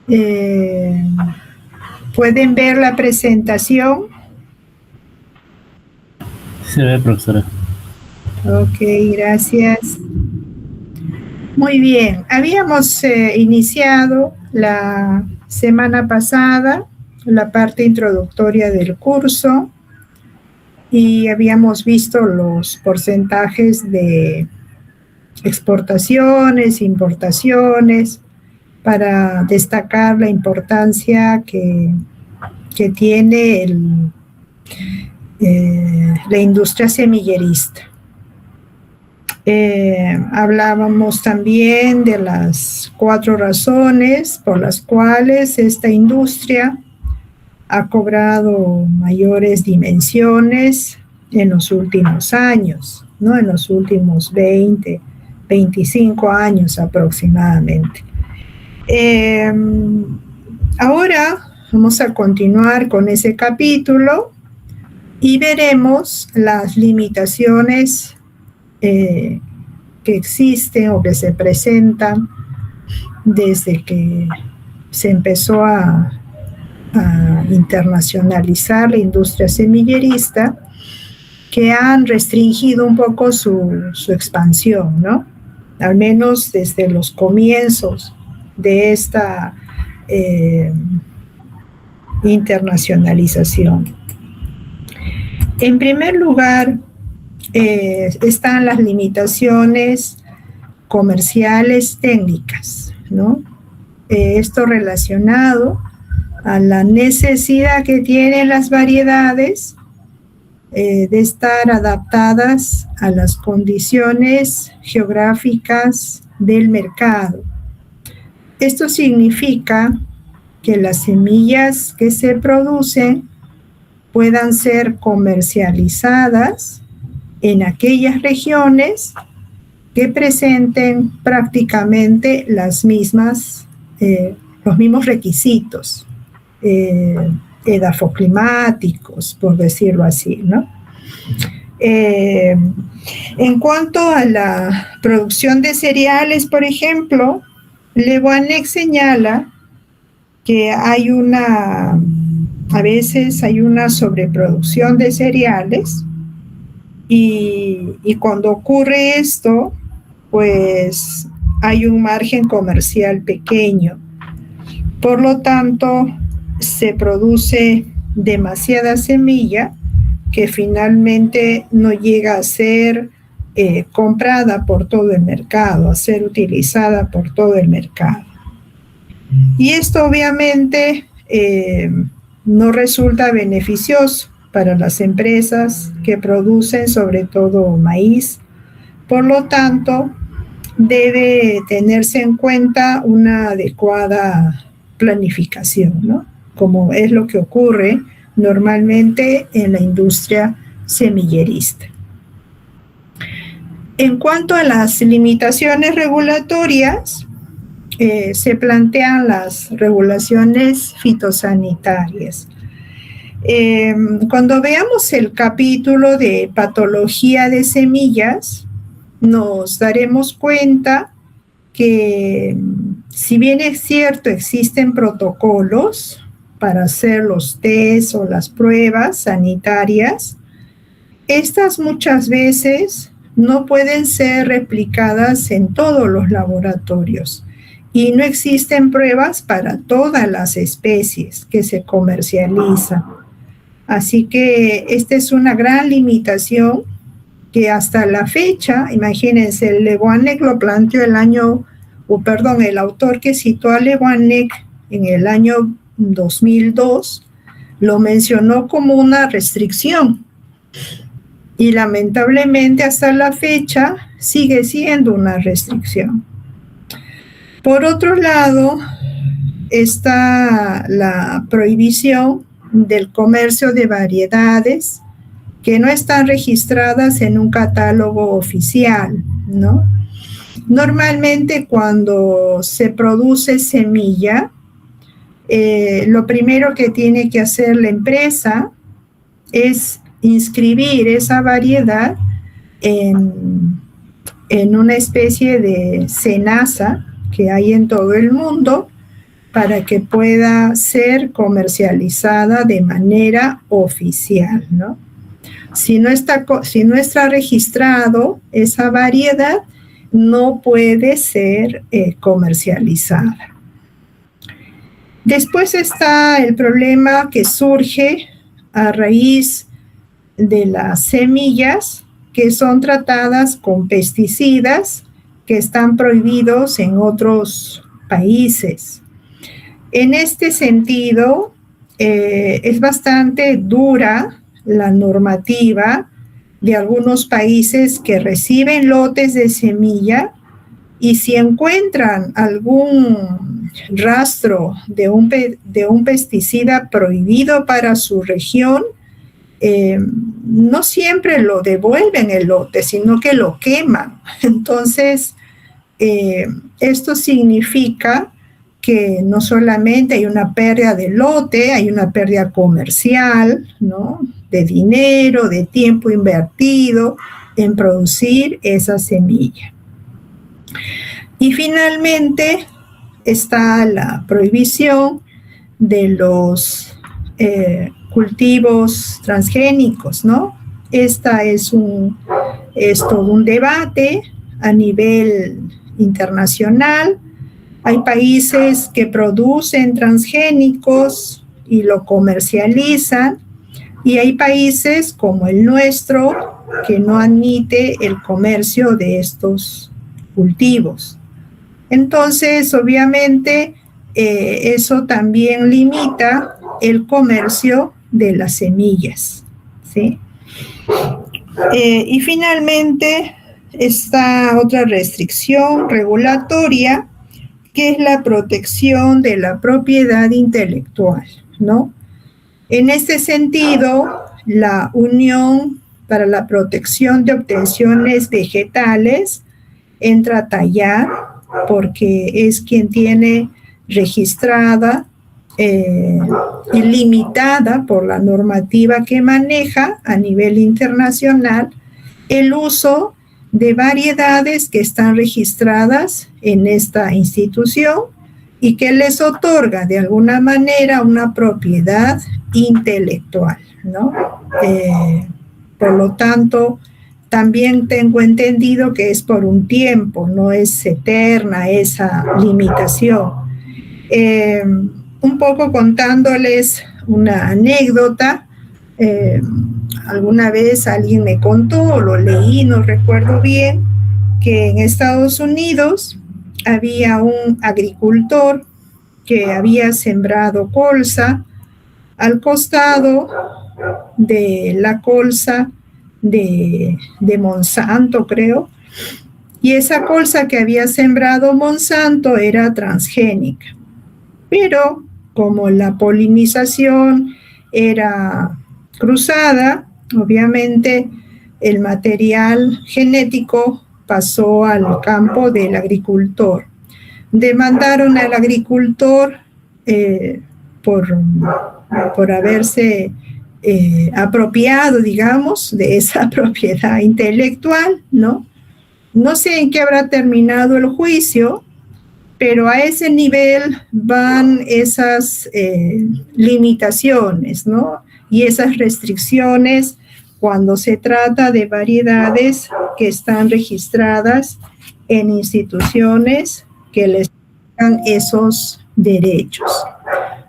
Eh, ¿Pueden ver la presentación? Se ve, profesora. Ok, gracias. Muy bien, habíamos iniciado la semana pasada la parte introductoria del curso y habíamos visto los porcentajes de exportaciones, importaciones, para destacar la importancia que tiene la industria semillerista. Hablábamos también de las 4 razones por las cuales esta industria ha cobrado mayores dimensiones en los últimos años, ¿no? En los últimos 20, 25 años aproximadamente. Ahora vamos a continuar con ese capítulo y veremos las limitaciones que existen o que se presentan desde que se empezó a internacionalizar la industria semillerista, que han restringido un poco su expansión, ¿no? Al menos desde los comienzos de esta internacionalización. En primer lugar, están las limitaciones comerciales técnicas, ¿no? Esto relacionado a la necesidad que tienen las variedades de estar adaptadas a las condiciones geográficas del mercado. Esto significa que las semillas que se producen puedan ser comercializadas en aquellas regiones que presenten prácticamente los mismos requisitos edafoclimáticos, por decirlo así, ¿no? En cuanto a la producción de cereales, por ejemplo, Le Boanec señala que a veces hay una sobreproducción de cereales y cuando ocurre esto, pues hay un margen comercial pequeño. Por lo tanto, se produce demasiada semilla que finalmente no llega a ser comprada por todo el mercado, a ser utilizada por todo el mercado. Y esto obviamente no resulta beneficioso para las empresas que producen sobre todo maíz. Por lo tanto, debe tenerse en cuenta una adecuada planificación, ¿no? Como es lo que ocurre normalmente en la industria semillerista. En cuanto a las limitaciones regulatorias, se plantean las regulaciones fitosanitarias. Cuando veamos el capítulo de patología de semillas, nos daremos cuenta que, si bien es cierto, existen protocolos para hacer los test o las pruebas sanitarias, estas muchas veces no pueden ser replicadas en todos los laboratorios y no existen pruebas para todas las especies que se comercializan. Así que esta es una gran limitación que hasta la fecha, imagínense, Le Boanec lo planteó el autor que citó a Le Boanec en el año 2002, lo mencionó como una restricción. Y lamentablemente hasta la fecha sigue siendo una restricción. Por otro lado, está la prohibición del comercio de variedades que no están registradas en un catálogo oficial, ¿no? Normalmente cuando se produce semilla, lo primero que tiene que hacer la empresa es inscribir esa variedad en una especie de SENASA que hay en todo el mundo, para que pueda ser comercializada de manera oficial, ¿no? Si no está registrado esa variedad, no puede ser comercializada. Después está el problema que surge a raíz de las semillas que son tratadas con pesticidas que están prohibidos en otros países. En este sentido, es bastante dura la normativa de algunos países que reciben lotes de semilla, y si encuentran algún rastro de un pesticida prohibido para su región, no siempre lo devuelven el lote, sino que lo queman. Entonces, esto significa que no solamente hay una pérdida de lote, hay una pérdida comercial, ¿no? De dinero, de tiempo invertido en producir esa semilla. Y finalmente está la prohibición de los cultivos transgénicos, ¿no? Esta es todo un debate a nivel internacional. Hay países que producen transgénicos y lo comercializan, y hay países como el nuestro que no admite el comercio de estos cultivos. Entonces, obviamente, eso también limita el comercio de las semillas, ¿sí? Y finalmente está otra restricción regulatoria, que es la protección de la propiedad intelectual, ¿no? En este sentido, la Unión para la Protección de Obtenciones Vegetales entra a tallar, porque es quien tiene registrada y limitada por la normativa que maneja a nivel internacional el uso de variedades que están registradas en esta institución y que les otorga de alguna manera una propiedad intelectual, ¿no? Por lo tanto, también tengo entendido que es por un tiempo, no es eterna esa limitación. Un poco contándoles una anécdota, alguna vez alguien me contó, o lo leí, no recuerdo bien, que en Estados Unidos había un agricultor que había sembrado colza. Al costado de la colza de Monsanto, creo, y esa colza que había sembrado Monsanto era transgénica. Pero como la polinización era cruzada, obviamente el material genético pasó al campo del agricultor. Demandaron al agricultor por haberse apropiado, digamos, de esa propiedad intelectual, ¿no? No sé en qué habrá terminado el juicio, pero a ese nivel van esas limitaciones, ¿no? Y esas restricciones cuando se trata de variedades que están registradas en instituciones que les dan esos derechos.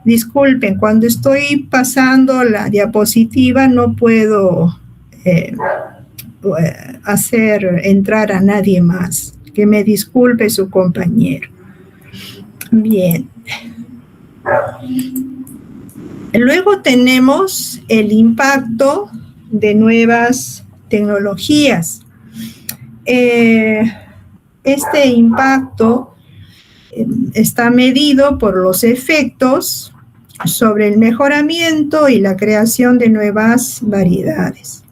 Disculpen, cuando estoy pasando la diapositiva no puedo hacer entrar a nadie más. Que me disculpe su compañero. Bien. Luego tenemos el impacto de nuevas tecnologías. Este impacto está medido por los efectos sobre el mejoramiento y la creación de nuevas variedades.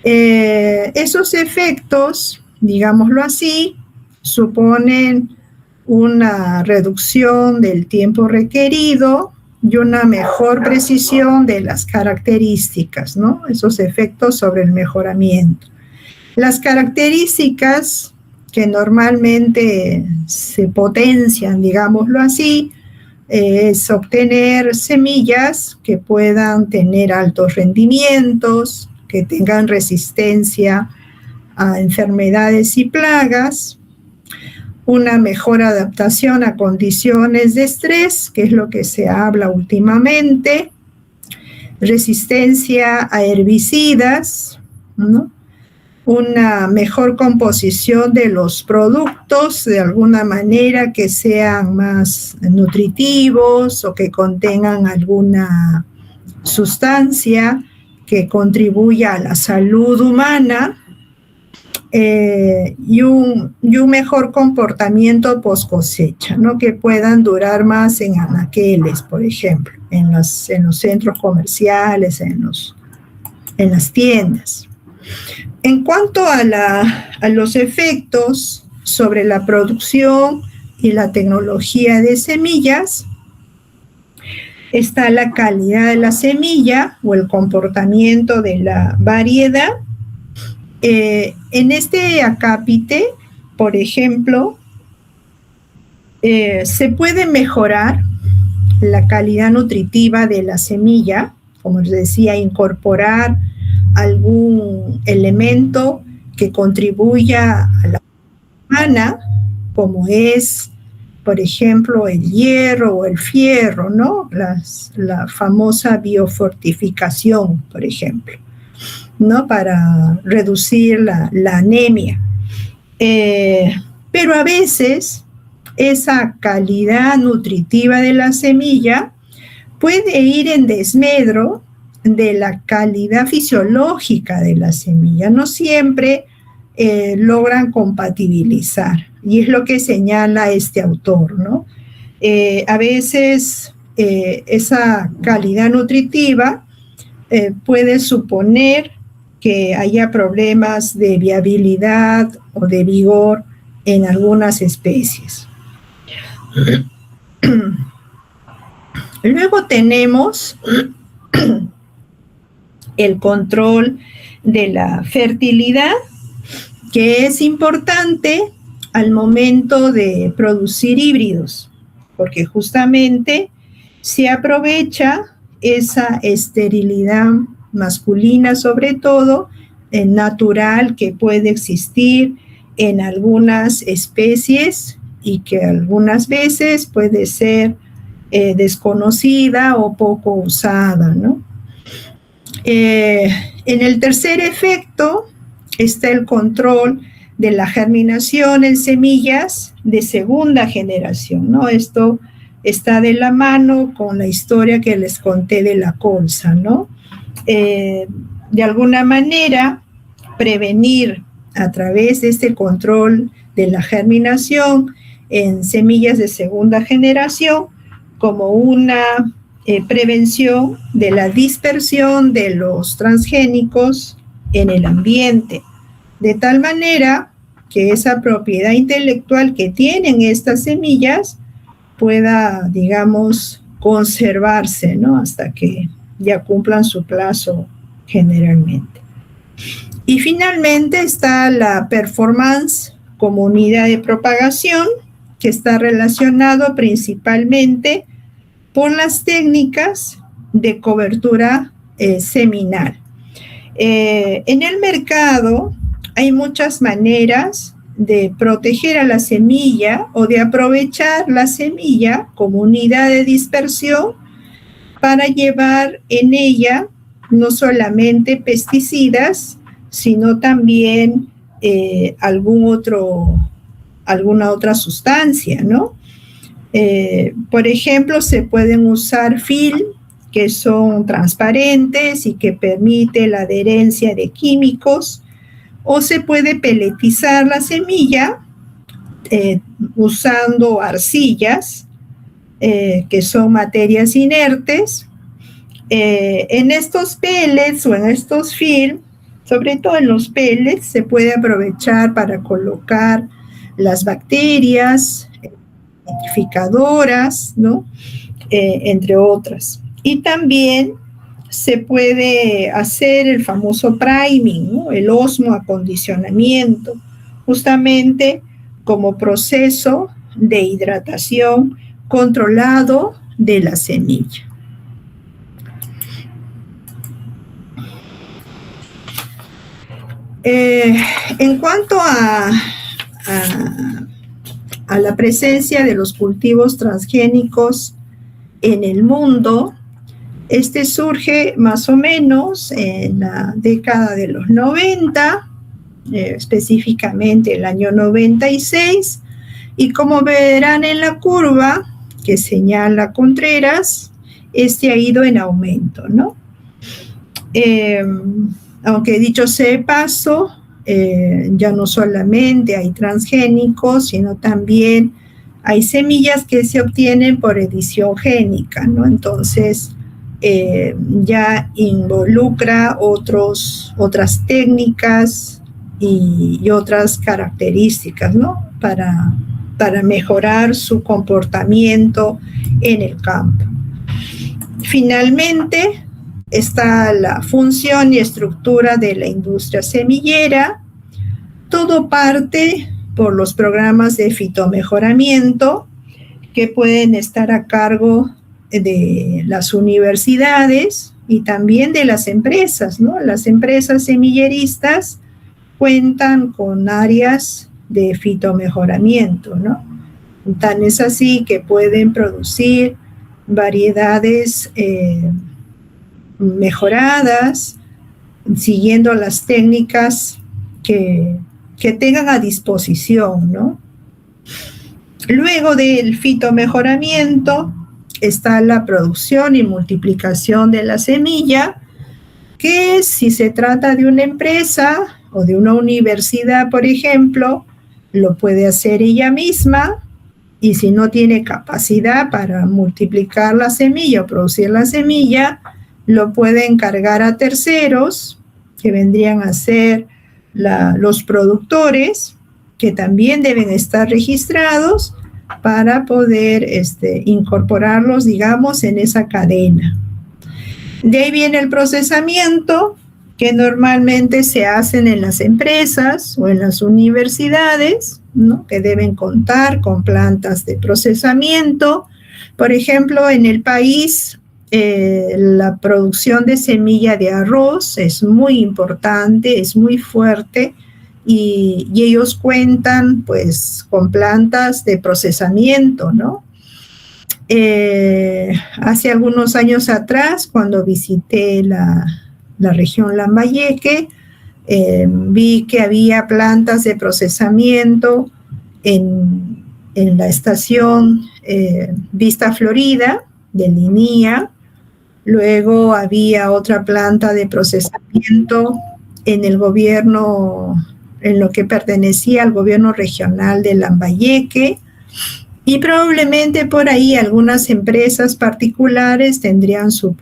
Esos efectos, digámoslo así, suponen una reducción del tiempo requerido y una mejor precisión de las características, ¿no? Esos efectos sobre el mejoramiento. Las características que normalmente se potencian, digámoslo así, es obtener semillas que puedan tener altos rendimientos, que tengan resistencia a enfermedades y plagas, una mejor adaptación a condiciones de estrés, que es lo que se habla últimamente, resistencia a herbicidas, ¿no? Una mejor composición de los productos, de alguna manera que sean más nutritivos o que contengan alguna sustancia que contribuya a la salud humana, y un mejor comportamiento post cosecha, ¿no? Que puedan durar más en anaqueles, por ejemplo, en los centros comerciales, en las tiendas. En cuanto a los efectos sobre la producción y la tecnología de semillas, está la calidad de la semilla o el comportamiento de la variedad. En este acápite, por ejemplo, se puede mejorar la calidad nutritiva de la semilla, como les decía, incorporar algún elemento que contribuya a la humana, como es, por ejemplo, el hierro o el fierro, ¿no? La famosa biofortificación, por ejemplo, ¿no? Para reducir la anemia. Pero a veces esa calidad nutritiva de la semilla puede ir en desmedro de la calidad fisiológica de la semilla. No siempre logran compatibilizar, y es lo que señala este autor, ¿no? A veces esa calidad nutritiva puede suponer que haya problemas de viabilidad o de vigor en algunas especies. Luego tenemos el control de la fertilidad, que es importante al momento de producir híbridos, porque justamente se aprovecha esa esterilidad masculina, sobre todo natural, que puede existir en algunas especies y que algunas veces puede ser desconocida o poco usada, ¿no? En el tercer efecto está el control de la germinación en semillas de segunda generación, ¿no? Esto está de la mano con la historia que les conté de la colza, ¿no? De alguna manera, prevenir a través de este control de la germinación en semillas de segunda generación como una prevención de la dispersión de los transgénicos en el ambiente, de tal manera que esa propiedad intelectual que tienen estas semillas pueda, digamos, conservarse, ¿no? Hasta que ya cumplan su plazo generalmente. Y finalmente está la performance como unidad de propagación, que está relacionado principalmente por las técnicas de cobertura seminal. En el mercado hay muchas maneras de proteger a la semilla o de aprovechar la semilla como unidad de dispersión para llevar en ella no solamente pesticidas, sino también alguna otra sustancia, ¿no? Por ejemplo, se pueden usar film que son transparentes y que permite la adherencia de químicos, o se puede peletizar la semilla usando arcillas, que son materias inertes. En estos pellets o en estos film, sobre todo en los pellets, se puede aprovechar para colocar las bacterias identificadoras, ¿no? Entre otras. Y también se puede hacer el famoso priming, ¿no? El osmoacondicionamiento, justamente como proceso de hidratación controlado de la semilla. En cuanto a la presencia de los cultivos transgénicos en el mundo, este surge más o menos en la década de los 90, específicamente el año 96, y como verán en la curva que señala Contreras, este ha ido en aumento, ¿no? Aunque dicho sea de paso, ya no solamente hay transgénicos, sino también hay semillas que se obtienen por edición génica, ¿no? Entonces, ya involucra otras técnicas y otras características, ¿no? Para mejorar su comportamiento en el campo. Finalmente, está la función y estructura de la industria semillera. Todo parte por los programas de fitomejoramiento que pueden estar a cargo de las universidades y también de las empresas, ¿no? Las empresas semilleristas cuentan con áreas de fitomejoramiento, ¿no? Tan es así que pueden producir variedades mejoradas, siguiendo las técnicas que tengan a disposición, ¿no? Luego del fitomejoramiento está la producción y multiplicación de la semilla, que si se trata de una empresa o de una universidad, por ejemplo, lo puede hacer ella misma, y si no tiene capacidad para multiplicar la semilla o producir la semilla, lo puede encargar a terceros, que vendrían a ser los productores, que también deben estar registrados para poder incorporarlos, digamos, en esa cadena. De ahí viene el procesamiento, que normalmente se hacen en las empresas o en las universidades, ¿no? Que deben contar con plantas de procesamiento. Por ejemplo, en el país, la producción de semilla de arroz es muy importante, es muy fuerte, y ellos cuentan pues con plantas de procesamiento, ¿no? Hace algunos años atrás, cuando visité la región Lambayeque, vi que había plantas de procesamiento en la estación Vista Florida de Linía. Luego había otra planta de procesamiento en el gobierno, en lo que pertenecía al gobierno regional de Lambayeque, y probablemente por ahí algunas empresas particulares tendrían su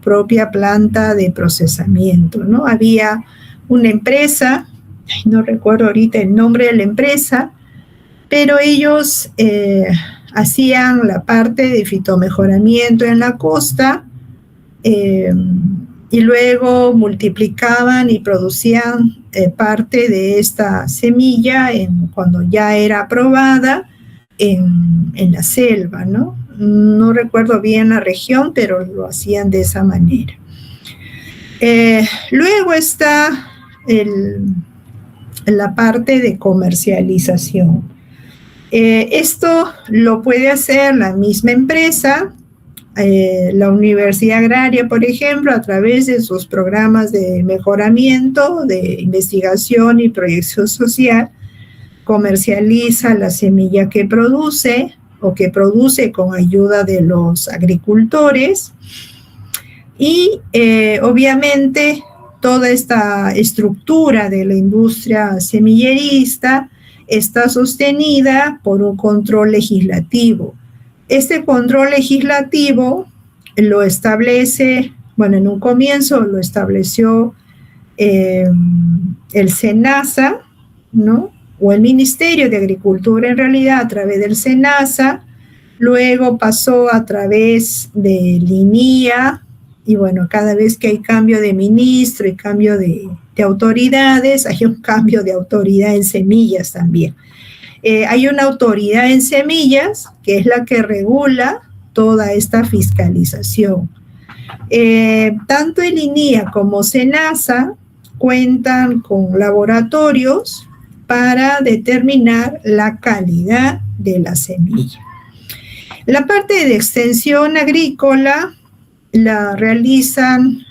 propia planta de procesamiento, ¿no? Había una empresa, no recuerdo ahorita el nombre de la empresa, pero ellos hacían la parte de fitomejoramiento en la costa, y luego multiplicaban y producían parte de esta semilla cuando ya era aprobada en la selva, ¿no? No recuerdo bien la región, pero lo hacían de esa manera. Luego está la parte de comercialización. Esto lo puede hacer la misma empresa, la Universidad Agraria, por ejemplo, a través de sus programas de mejoramiento, de investigación y proyección social, comercializa la semilla que produce o que produce con ayuda de los agricultores, y obviamente toda esta estructura de la industria semillerista está sostenida por un control legislativo. Este control legislativo lo establece, bueno, en un comienzo lo estableció el SENASA, ¿no? O el Ministerio de Agricultura, en realidad, a través del SENASA. Luego pasó a través de LINIA, y bueno, cada vez que hay cambio de ministro y cambio de autoridades, hay un cambio de autoridad en semillas también. hay una autoridad en semillas que es la que regula toda esta fiscalización. Tanto el INIA como SENASA cuentan con laboratorios para determinar la calidad de la semilla. La parte de extensión agrícola la realizan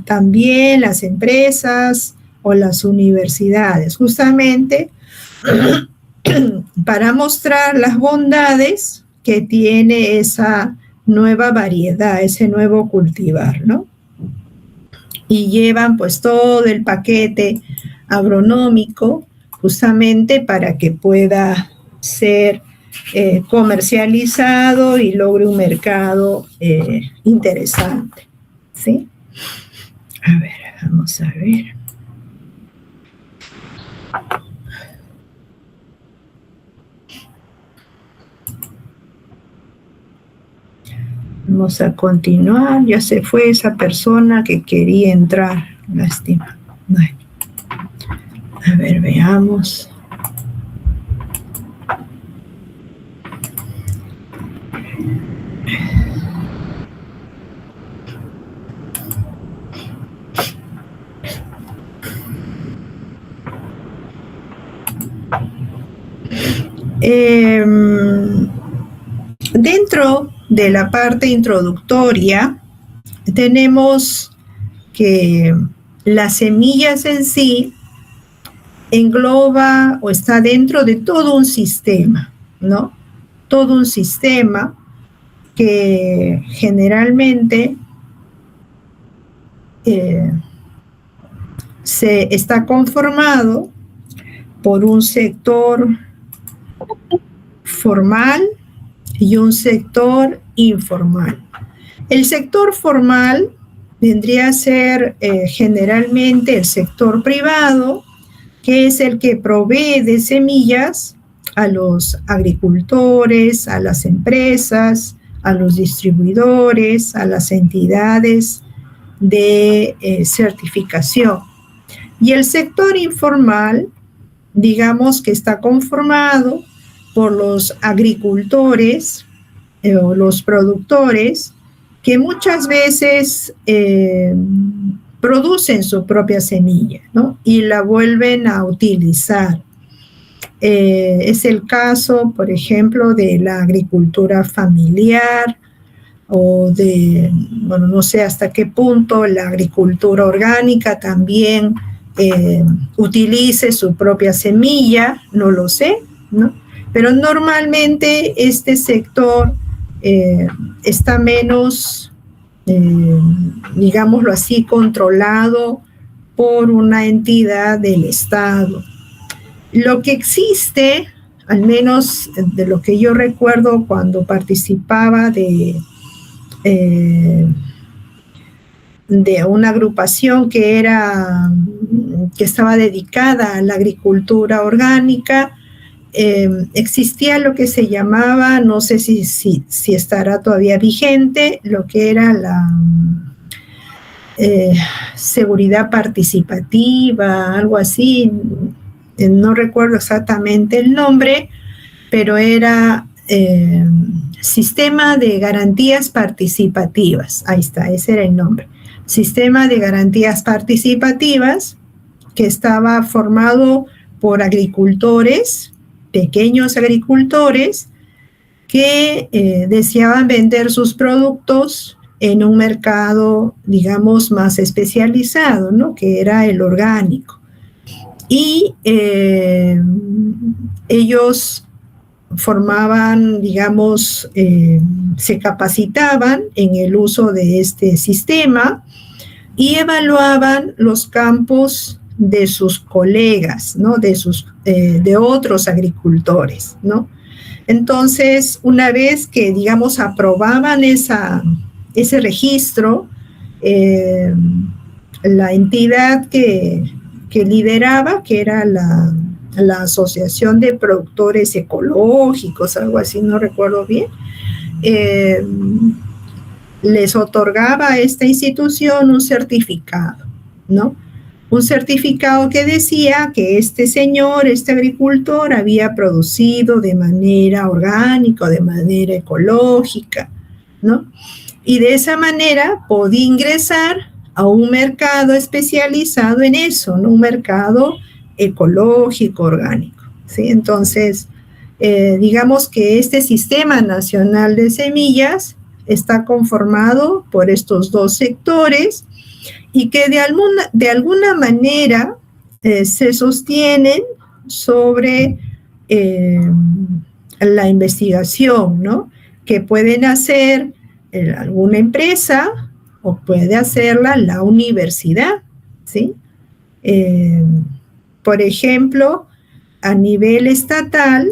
también las empresas o las universidades, justamente para mostrar las bondades que tiene esa nueva variedad, ese nuevo cultivar, ¿no? Y llevan pues todo el paquete agronómico justamente para que pueda ser comercializado y logre un mercado interesante, ¿sí? A ver, vamos a ver. Vamos a continuar. Ya se fue esa persona que quería entrar. Lástima. Bueno. A ver, veamos. Dentro de la parte introductoria tenemos que las semillas en sí engloba o está dentro de todo un sistema, ¿no? Todo un sistema que generalmente se está conformado por un sector formal y un sector informal. El sector formal vendría a ser generalmente el sector privado, que es el que provee de semillas a los agricultores, a las empresas, a los distribuidores, a las entidades de certificación. Y el sector informal, digamos que está conformado por los agricultores o los productores que muchas veces producen su propia semilla, ¿no? Y la vuelven a utilizar. Es el caso, por ejemplo, de la agricultura familiar o de, bueno, no sé hasta qué punto la agricultura orgánica también utilice su propia semilla, no lo sé, ¿no? Pero normalmente este sector está menos, digámoslo así, controlado por una entidad del Estado. Lo que existe, al menos de lo que yo recuerdo cuando participaba de una agrupación que estaba dedicada a la agricultura orgánica, existía lo que se llamaba, no sé si estará todavía vigente, lo que era la seguridad participativa, algo así, no recuerdo exactamente el nombre, pero era Sistema de Garantías Participativas, ahí está, ese era el nombre, Sistema de Garantías Participativas, que estaba formado por agricultores, pequeños agricultores, que deseaban vender sus productos en un mercado, digamos, más especializado, ¿no? Que era el orgánico. Y ellos formaban, digamos, se capacitaban en el uso de este sistema y evaluaban los campos de sus colegas, ¿no? De otros agricultores, ¿no? Entonces, una vez que, digamos, aprobaban ese registro, la entidad que lideraba, que era la Asociación de Productores Ecológicos, algo así, no recuerdo bien, les otorgaba a esta institución un certificado, ¿no? un certificado que decía que este señor, este agricultor, había producido de manera orgánica, de manera ecológica, ¿no? Y de esa manera podía ingresar a un mercado especializado en eso, ¿no? Un mercado ecológico, orgánico, ¿sí? Entonces, digamos que este Sistema Nacional de Semillas está conformado por estos dos sectores y que de alguna manera se sostienen sobre la investigación, ¿no? Que pueden hacer alguna empresa o puede hacerla la universidad, ¿sí? Por ejemplo, a nivel estatal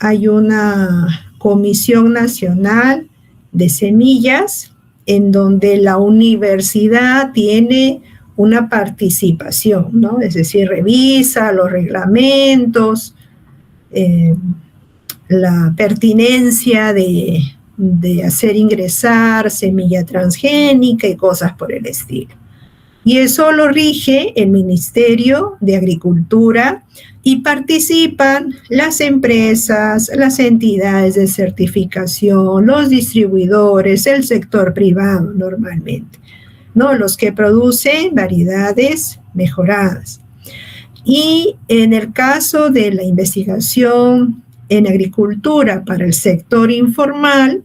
hay una Comisión Nacional de Semillas en donde la universidad tiene una participación, ¿no? Es decir, revisa los reglamentos, la pertinencia de hacer ingresar semilla transgénica y cosas por el estilo. Y eso lo rige el Ministerio de Agricultura y participan las empresas, las entidades de certificación, los distribuidores, el sector privado normalmente, ¿no? Los que producen variedades mejoradas. Y en el caso de la investigación en agricultura para el sector informal,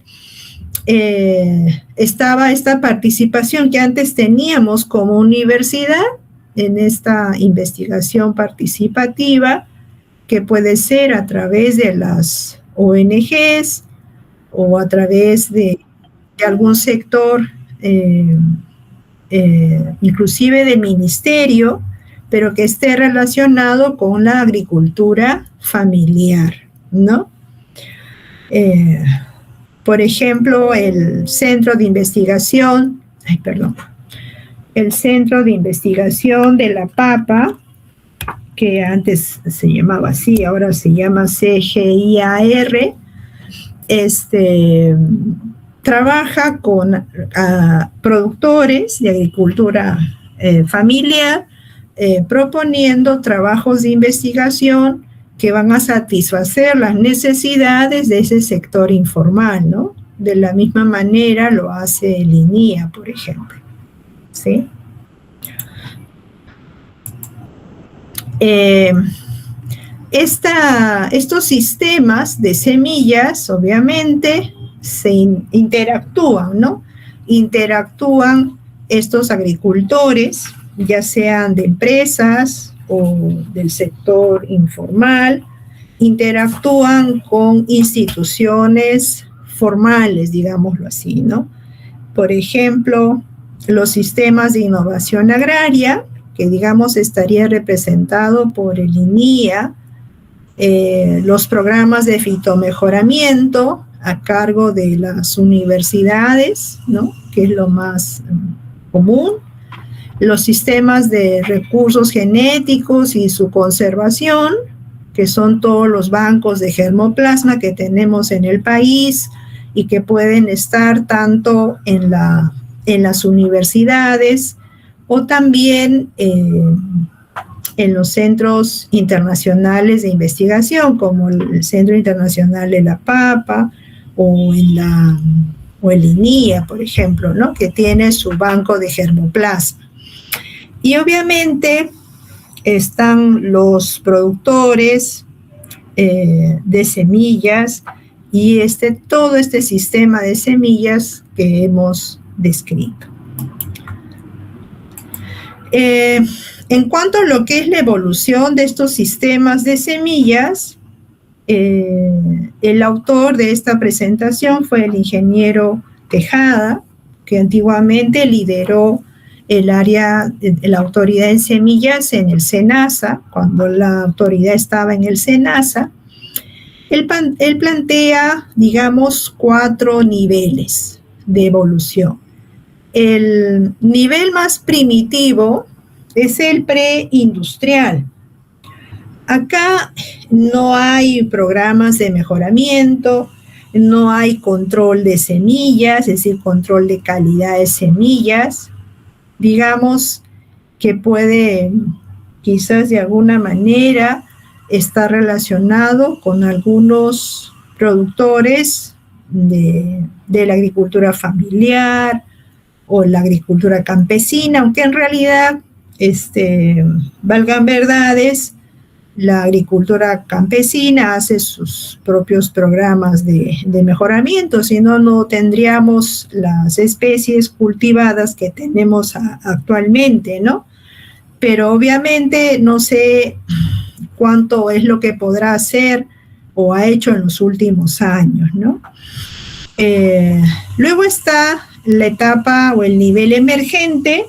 estaba esta participación que antes teníamos como universidad en esta investigación participativa, que puede ser a través de las ONGs o a través de algún sector, inclusive del ministerio, pero que esté relacionado con la agricultura familiar, ¿no? Por ejemplo, el Centro de Investigación de la Papa, que antes se llamaba así, ahora se llama CGIAR, trabaja con productores de agricultura familiar, proponiendo trabajos de investigación que van a satisfacer las necesidades de ese sector informal, ¿no? De la misma manera lo hace el INIA, por ejemplo, ¿sí? Estos sistemas de semillas, obviamente, se interactúan, ¿no? Interactúan estos agricultores, ya sean de empresas o del sector informal, interactúan con instituciones formales, digámoslo así, ¿no? Por ejemplo, los sistemas de innovación agraria, que digamos estaría representado por el INIA, los programas de fitomejoramiento a cargo de las universidades, ¿no? Que es lo más común, los sistemas de recursos genéticos y su conservación, que son todos los bancos de germoplasma que tenemos en el país y que pueden estar tanto en las universidades o también en los centros internacionales de investigación, como el Centro Internacional de la Papa o el INIA, por ejemplo, ¿no? Que tiene su banco de germoplasma. Y obviamente están los productores de semillas y todo este sistema de semillas que hemos descrito. En cuanto a lo que es la evolución de estos sistemas de semillas, el autor de esta presentación fue el ingeniero Tejada, que antiguamente lideró el área de la autoridad en semillas en el SENASA, cuando la autoridad estaba en el SENASA. Él plantea, digamos, 4 niveles de evolución. El nivel más primitivo es el preindustrial. Acá no hay programas de mejoramiento, no hay control de semillas, es decir, control de calidad de semillas. Digamos, que puede quizás de alguna manera estar relacionado con algunos productores de la agricultura familiar o la agricultura campesina, aunque en realidad, valgan verdades, la agricultura campesina hace sus propios programas de mejoramiento, si no, no tendríamos las especies cultivadas que tenemos actualmente, ¿no? Pero obviamente no sé cuánto es lo que podrá hacer o ha hecho en los últimos años, ¿no? Luego está la etapa o el nivel emergente,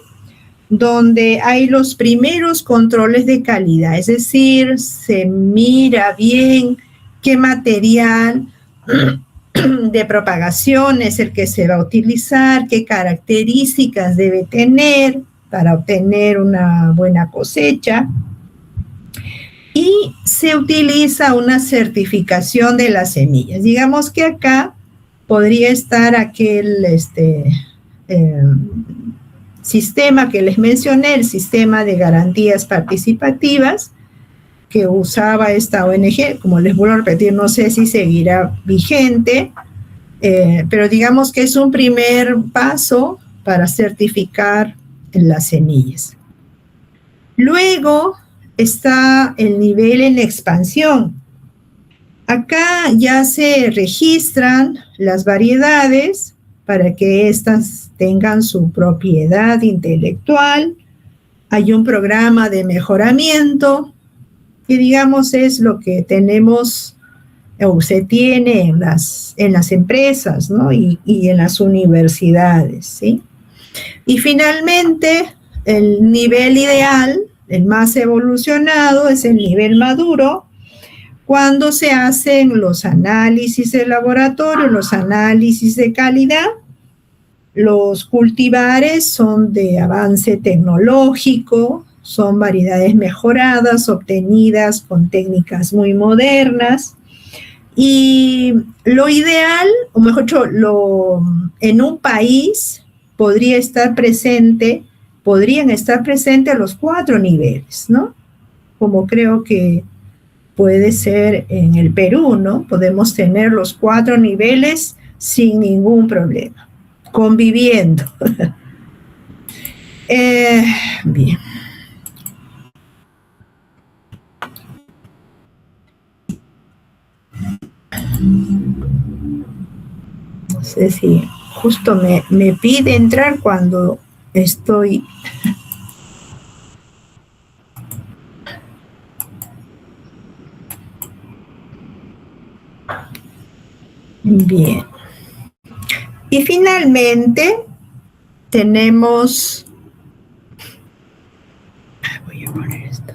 donde hay los primeros controles de calidad, es decir, se mira bien qué material de propagación es el que se va a utilizar, qué características debe tener para obtener una buena cosecha, y se utiliza una certificación de las semillas. Digamos que acá podría estar aquel sistema que les mencioné, el sistema de garantías participativas que usaba esta ONG. Como les vuelvo a repetir, no sé si seguirá vigente, pero digamos que es un primer paso para certificar las semillas. Luego está el nivel en expansión. Acá ya se registran las variedades para que éstas tengan su propiedad intelectual. Hay un programa de mejoramiento que, digamos, es lo que tenemos o se tiene en las empresas, ¿no? y en las universidades, ¿sí? Y finalmente, el nivel ideal, el más evolucionado, es el nivel maduro, cuando se hacen los análisis de laboratorio, los análisis de calidad. Los cultivares son de avance tecnológico, son variedades mejoradas, obtenidas con técnicas muy modernas. Y lo ideal, o mejor dicho, en un país podrían estar presentes los 4 niveles, ¿no? Como creo que puede ser en el Perú, ¿no? Podemos tener los 4 niveles sin ningún problema, conviviendo. Bien. No sé si justo me pide entrar cuando estoy... Bien. Y finalmente tenemos... Voy a poner esto.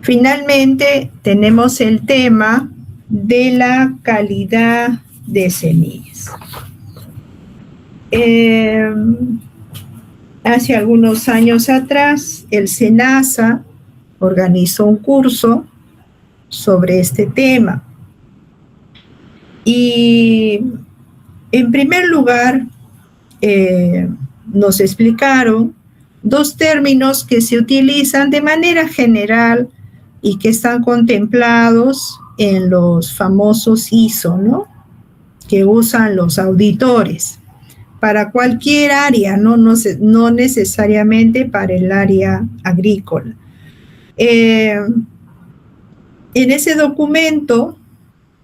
Finalmente tenemos el tema de la calidad de semillas. Hace algunos años atrás, el SENASA organizó un curso sobre este tema. Y en primer lugar, nos explicaron 2 términos que se utilizan de manera general y que están contemplados en los famosos ISO, ¿no? Que usan los auditores para cualquier área, no necesariamente para el área agrícola. En ese documento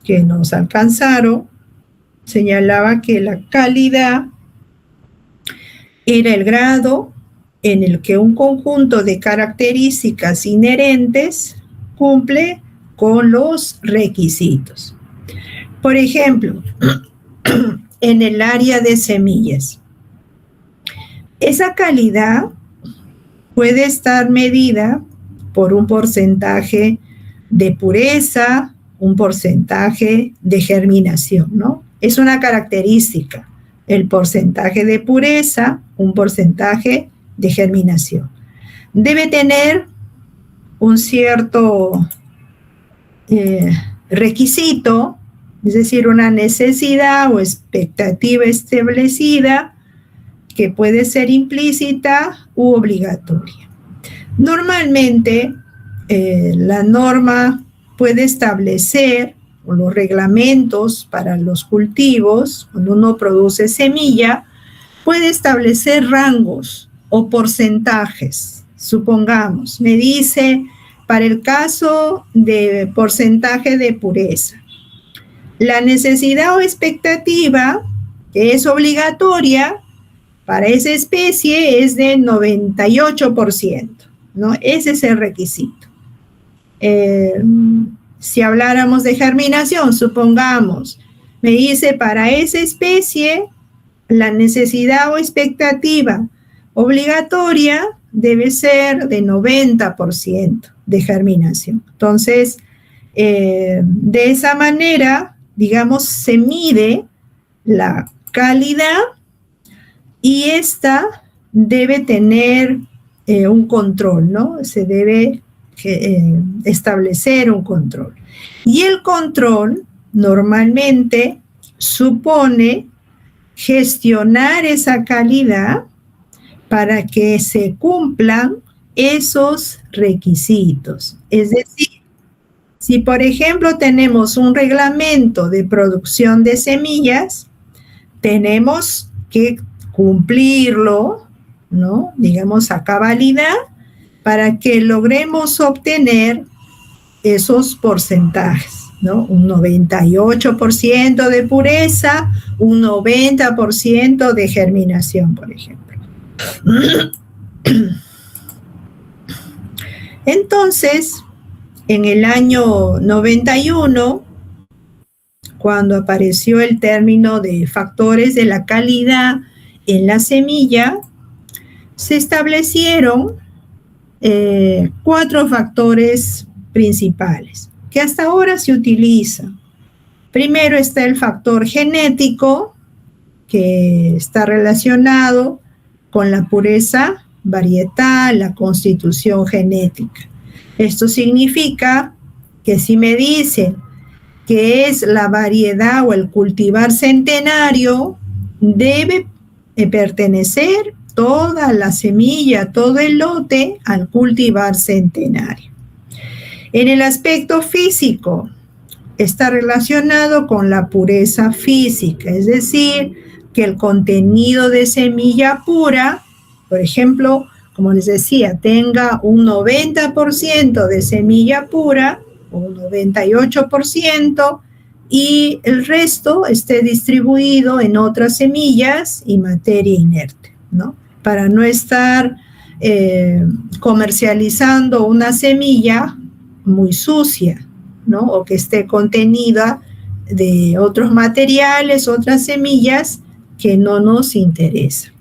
que nos alcanzaron, señalaba que la calidad era el grado en el que un conjunto de características inherentes cumple con los requisitos. Por ejemplo, en el área de semillas, esa calidad puede estar medida por un porcentaje de pureza, un porcentaje de germinación, ¿no? Es una característica, el porcentaje de pureza, un porcentaje de germinación. Debe tener un cierto requisito, es decir, una necesidad o expectativa establecida que puede ser implícita u obligatoria. Normalmente, la norma puede establecer, o los reglamentos para los cultivos, cuando uno produce semilla, puede establecer rangos o porcentajes. Supongamos, me dice, para el caso de porcentaje de pureza, la necesidad o expectativa, que es obligatoria para esa especie, es de 98%, ¿no? Ese es el requisito. Si habláramos de germinación, supongamos, me dice, para esa especie, la necesidad o expectativa obligatoria debe ser de 90% de germinación. Entonces, de esa manera, digamos, se mide la calidad y esta debe tener un control, ¿no? Se debe establecer un control. Y el control normalmente supone gestionar esa calidad para que se cumplan esos requisitos. Es decir, si por ejemplo tenemos un reglamento de producción de semillas, tenemos que cumplirlo, ¿no? Digamos, a cabalidad, para que logremos obtener esos porcentajes, ¿no? Un 98% de pureza, un 90% de germinación, por ejemplo. Entonces, en el año 91, cuando apareció el término de factores de la calidad en la semilla, se establecieron 4 factores principales que hasta ahora se utilizan. Primero está el factor genético, que está relacionado con la pureza varietal, la constitución genética. Esto significa que si me dicen que es la variedad o el cultivar centenario, debe pertenecer toda la semilla, todo el lote al cultivar centenario. En el aspecto físico, está relacionado con la pureza física, es decir, que el contenido de semilla pura, por ejemplo, como les decía, tenga un 90% de semilla pura, o un 98%, y el resto esté distribuido en otras semillas y materia inerte, ¿no? Para no estar comercializando una semilla muy sucia, ¿no? O que esté contenida de otros materiales, otras semillas que no nos interesan.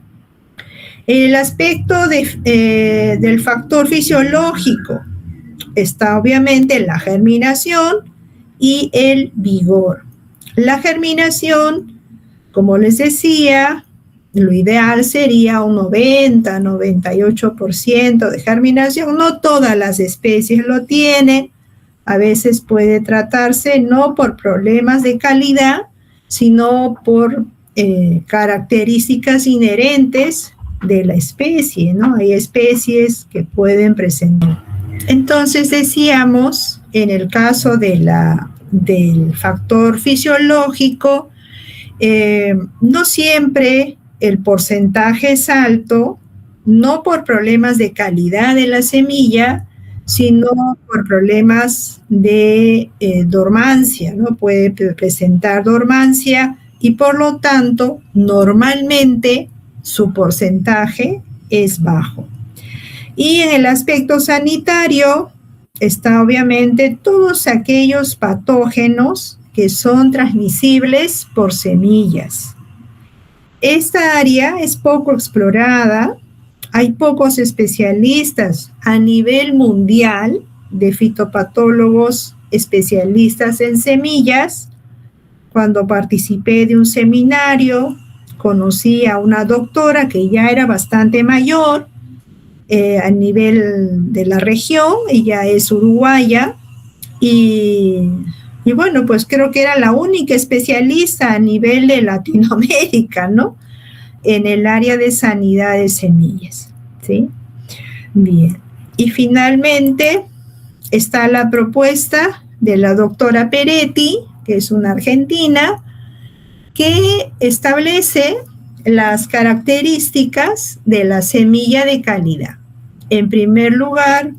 El aspecto del factor fisiológico está obviamente la germinación y el vigor. La germinación, como les decía, lo ideal sería un 90-98% de germinación. No todas las especies lo tienen. A veces puede tratarse no por problemas de calidad, sino por características inherentes de la especie, ¿no? Hay especies que pueden presentar. Entonces decíamos, en el caso del factor fisiológico, no siempre el porcentaje es alto, no por problemas de calidad de la semilla, sino por problemas de dormancia, ¿no? Puede presentar dormancia y por lo tanto, normalmente su porcentaje es bajo. Y en el aspecto sanitario está obviamente todos aquellos patógenos que son transmisibles por semillas. Esta área es poco explorada, hay pocos especialistas a nivel mundial de fitopatólogos especialistas en semillas. Cuando participé de un seminario, conocí a una doctora que ya era bastante mayor a nivel de la región, ella es uruguaya, y bueno, pues creo que era la única especialista a nivel de Latinoamérica, ¿no? En el área de sanidad de semillas, ¿sí? Bien. Y finalmente está la propuesta de la doctora Peretti, que es una argentina, que establece las características de la semilla de calidad. En primer lugar,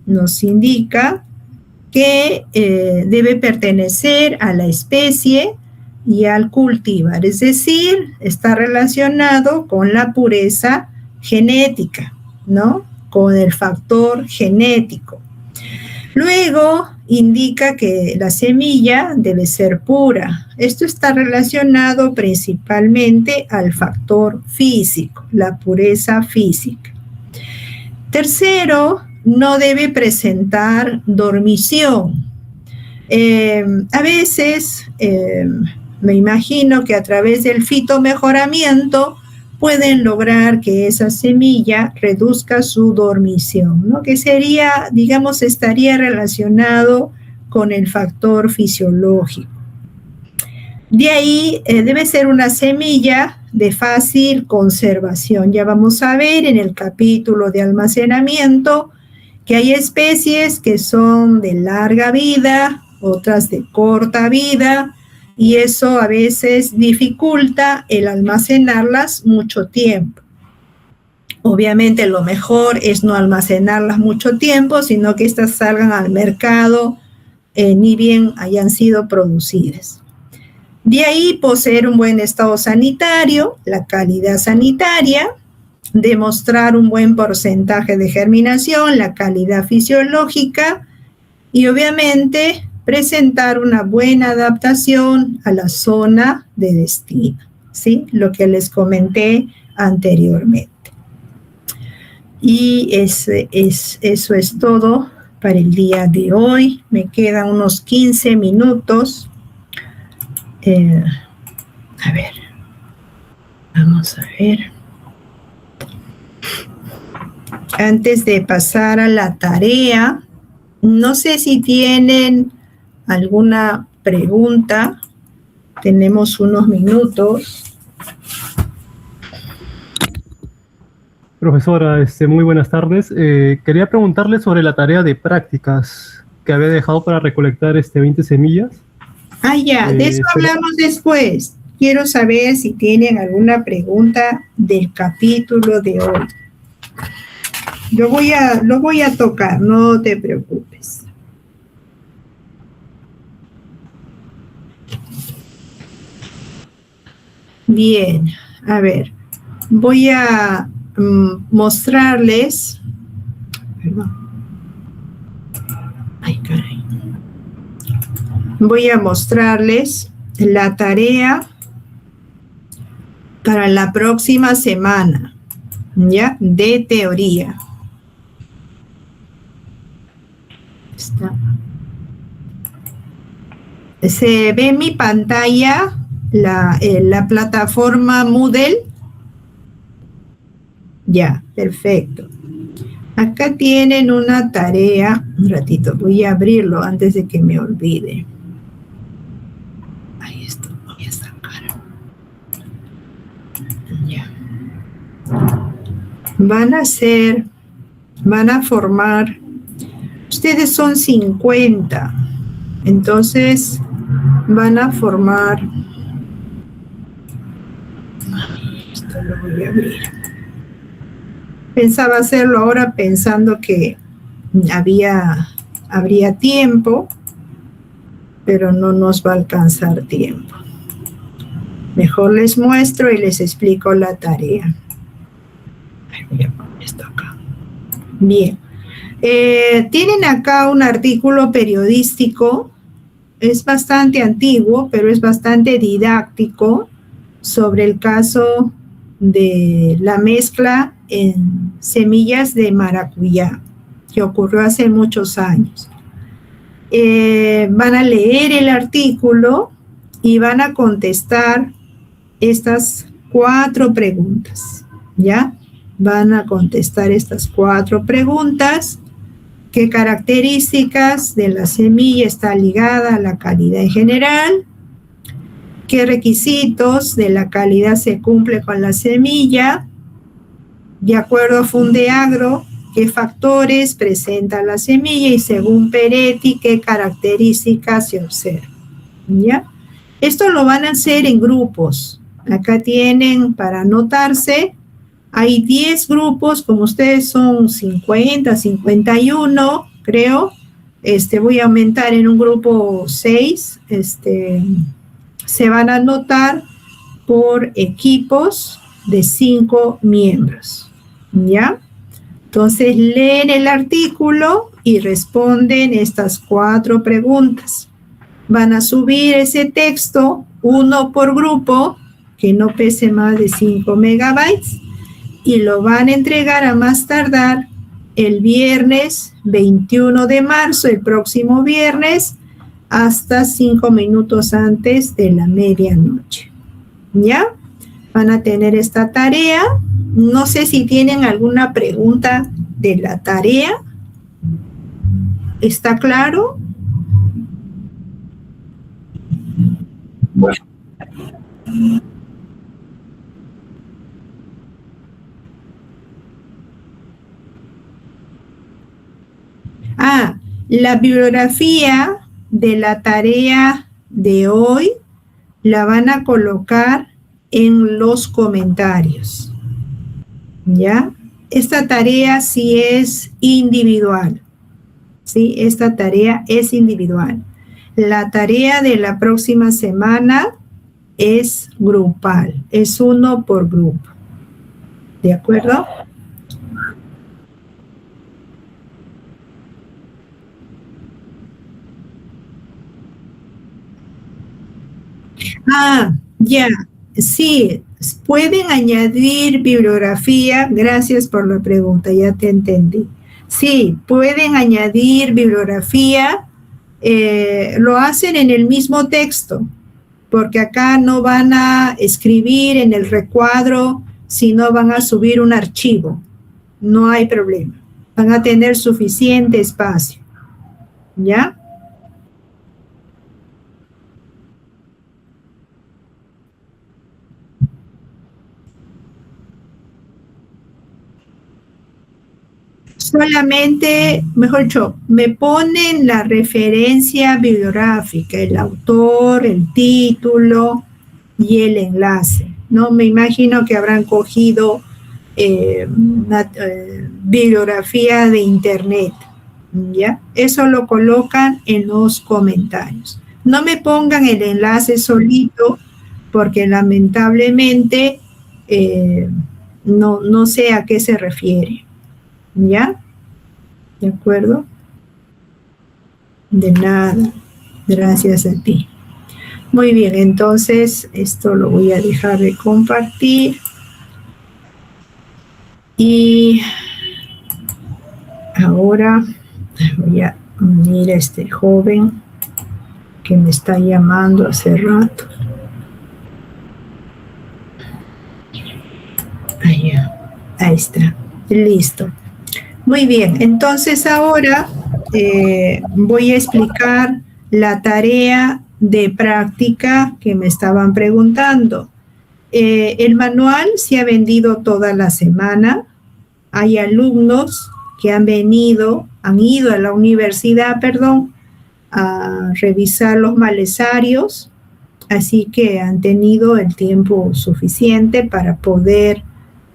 nos indica que debe pertenecer a la especie y al cultivar, es decir, está relacionado con la pureza genética, ¿no? Con el factor genético. Luego indica que la semilla debe ser pura. Esto está relacionado principalmente al factor físico, la pureza física. Tercero, no debe presentar dormición. A veces me imagino que a través del fitomejoramiento pueden lograr que esa semilla reduzca su dormición, ¿no? Que sería, digamos, estaría relacionado con el factor fisiológico. De ahí debe ser una semilla de fácil conservación. Ya vamos a ver en el capítulo de almacenamiento que hay especies que son de larga vida, otras de corta vida, y eso a veces dificulta el almacenarlas mucho tiempo. Obviamente lo mejor es no almacenarlas mucho tiempo, sino que estas salgan al mercado ni bien hayan sido producidas. De ahí poseer un buen estado sanitario, la calidad sanitaria, demostrar un buen porcentaje de germinación, la calidad fisiológica y obviamente presentar una buena adaptación a la zona de destino, ¿sí? Lo que les comenté anteriormente. Y eso es todo para el día de hoy. Me quedan unos 15 minutos. A ver, vamos a ver. Antes de pasar a la tarea, no sé si tienen alguna pregunta. Tenemos unos minutos. Profesora, muy buenas tardes. Quería preguntarle sobre la tarea de prácticas que había dejado para recolectar 20 semillas. Ya, de eso hablamos después. Quiero saber si tienen alguna pregunta del capítulo de hoy. Lo voy a tocar, no te preocupes. Bien, a ver, voy a mostrarles. Perdón. Ay, caray. Voy a mostrarles la tarea para la próxima semana, ¿ya? De teoría. Está. ¿Se ve en mi pantalla la plataforma Moodle? Ya, perfecto. Acá tienen una tarea. Un ratito, voy a abrirlo antes de que me olvide. Ahí está, voy a sacar. Ya. Van a formar, ustedes son 50, entonces van a formar, esto lo voy a abrir. Pensaba hacerlo ahora pensando que habría tiempo, pero no nos va a alcanzar tiempo. Mejor les muestro y les explico la tarea. Voy a poner esto acá. Bien. Tienen acá un artículo periodístico. Es bastante antiguo, pero es bastante didáctico sobre el caso de la mezcla en semillas de maracuyá, que ocurrió hace muchos años. Van a leer el artículo y van a contestar estas 4 preguntas, ¿ya? Van a contestar estas 4 preguntas. ¿Qué características de la semilla está ligada a la calidad en general? ¿Qué requisitos de la calidad se cumple con la semilla? De acuerdo a Fundeagro, qué factores presenta la semilla y según Peretti, qué características se observan. ¿Ya? Esto lo van a hacer en grupos. Acá tienen para anotarse, hay 10 grupos, como ustedes son 50, 51, creo. Voy a aumentar en un grupo 6. Se van a anotar por equipos de 5 miembros. ¿Ya? Entonces leen el artículo y responden estas 4 preguntas. Van a subir ese texto, uno por grupo, que no pese más de 5 megabytes, y lo van a entregar a más tardar el viernes 21 de marzo, el próximo viernes, hasta 5 minutos antes de la medianoche. ¿Ya? Van a tener esta tarea. No sé si tienen alguna pregunta de la tarea. ¿Está claro? Bueno. La bibliografía de la tarea de hoy la van a colocar en los comentarios. ¿Ya? Esta tarea sí es individual. ¿Sí? Esta tarea es individual. La tarea de la próxima semana es grupal, es uno por grupo. ¿De acuerdo? Ya, sí, pueden añadir bibliografía, gracias por la pregunta, ya te entendí. Sí, pueden añadir bibliografía, lo hacen en el mismo texto, porque acá no van a escribir en el recuadro, sino van a subir un archivo, no hay problema, van a tener suficiente espacio, ¿ya? Solamente, mejor dicho, me ponen la referencia bibliográfica, el autor, el título y el enlace, ¿no? Me imagino que habrán cogido bibliografía de internet, ¿ya? Eso lo colocan en los comentarios. No me pongan el enlace solito porque lamentablemente no sé a qué se refiere. ¿Ya? ¿De acuerdo? De nada. Gracias a ti. Muy bien, entonces esto lo voy a dejar de compartir. Y ahora voy a unir a este joven que me está llamando hace rato. Ahí está. Listo. Muy bien, entonces ahora voy a explicar la tarea de práctica que me estaban preguntando. El manual se ha vendido toda la semana. Hay alumnos que han ido a la universidad, a revisar los malezarios, así que han tenido el tiempo suficiente para poder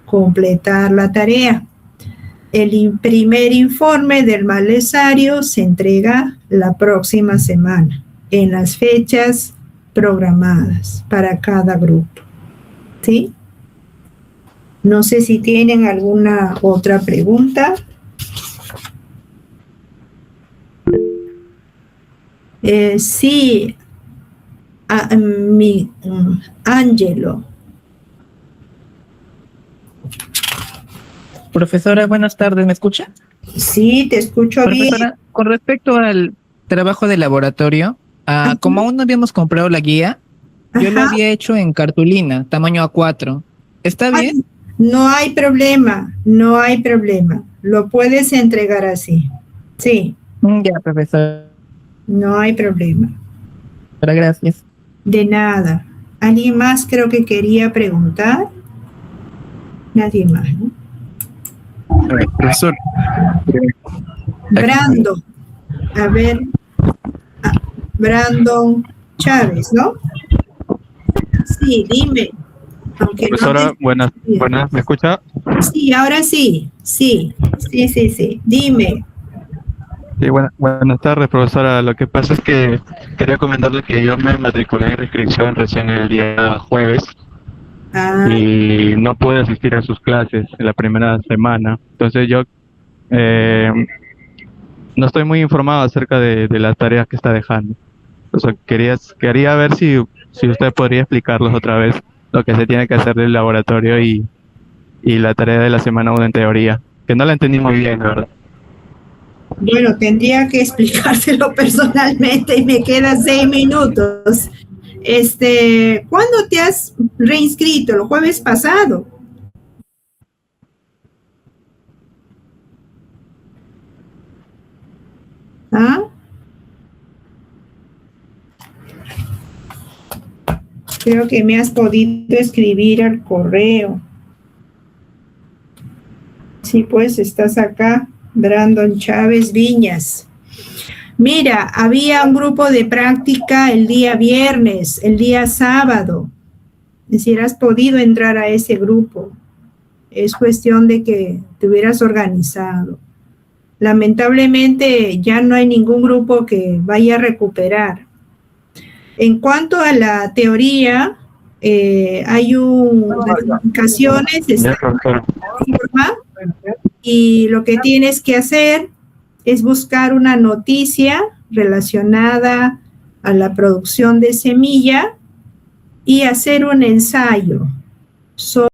completar la tarea. El primer informe del malesario se entrega la próxima semana, en las fechas programadas para cada grupo. ¿Sí? No sé si tienen alguna otra pregunta. Sí, Ángelo. Profesora, buenas tardes, ¿me escucha? Sí, te escucho bien. Profesora, con respecto al trabajo de laboratorio, como aún no habíamos comprado la guía, yo lo había hecho en cartulina, tamaño A4. ¿Está bien? No hay problema, no hay problema. Lo puedes entregar así. Sí. Ya, profesora. No hay problema. Gracias. De nada. ¿Alguien más creo que quería preguntar? Nadie más, ¿no? Profesor, Brandon. A ver. Brandon Chávez, ¿no? Sí, dime. Aunque Profesora, no te- buenas, ¿me escucha? Sí, ahora sí. Sí. Dime. Sí, buenas tardes, profesora. Lo que pasa es que quería comentarle que yo me matriculé en inscripción recién el día jueves Ah, y no pude asistir a sus clases en la primera semana. Entonces yo no estoy muy informado acerca de las tareas que está dejando. O sea, quería ver si usted podría explicarlos otra vez lo que se tiene que hacer del laboratorio y la tarea de la semana 1 en teoría, que no la entendí muy bien, la verdad. bueno, tendría que explicárselo personalmente y me quedan 6 minutos. ¿Cuándo te has reinscrito? ¿El jueves pasado? ¿Ah? Creo que me has podido escribir al correo. Sí, pues estás acá, Brandon Chávez Viñas. Mira, había un grupo de práctica el día viernes, el día sábado. Es decir, has podido entrar a ese grupo. Es cuestión de que te hubieras organizado. Lamentablemente ya no hay ningún grupo que vaya a recuperar. En cuanto a la teoría, hay las indicaciones, está Ya, profesora. en forma, y lo que tienes que hacer es buscar una noticia relacionada a la producción de semilla y hacer un ensayo sobre